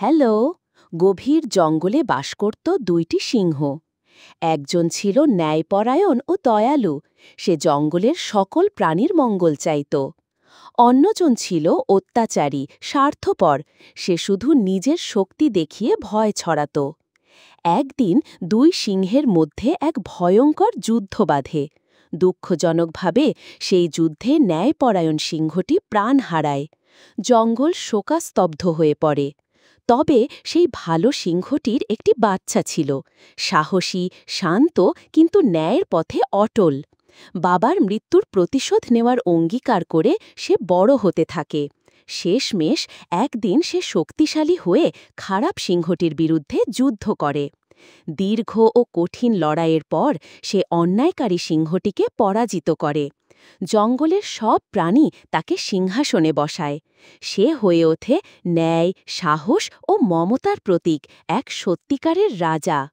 Hello. গভীর জঙ্গলে বাস করত দুইটি সিংহ। একজন ছিল ন্যায়পরায়ণ ও দয়ালু, সে জঙ্গলের সকল প্রাণীর মঙ্গল চাইত। অন্যজন ছিল অত্যাচারী, স্বার্থপর, সে শুধু নিজের শক্তি দেখিয়ে ভয় ছড়াত। একদিন দুই সিংহের মধ্যে এক ভয়ঙ্কর যুদ্ধ বাধে। দুঃখজনকভাবে সেই যুদ্ধে ন্যায়পরায়ণ সিংহটি প্রাণ হারায়। জঙ্গল শোকাস্তব্ধ হয়ে পড়ে। তবে সেই ভালো সিংহটির একটি বাচ্চা ছিল, সাহসী, শান্ত, কিন্তু ন্যায়ের পথে অটল। বাবার মৃত্যুর প্রতিশোধ নেওয়ার অঙ্গীকার করে সে বড় হতে থাকে। শেষমেশ একদিন সে শক্তিশালী হয়ে খারাপ সিংহটির বিরুদ্ধে যুদ্ধ করে। দীর্ঘ ও কঠিন লড়াইয়ের পর সে অন্যায়কারী সিংহটিকে পরাজিত করে। জঙ্গলের সব প্রাণী তাকে সিংহাসনে বসায়। সে হয়ে ওঠে ন্যায়, সাহস ও মমতার প্রতীক, এক সত্যিকারের রাজা।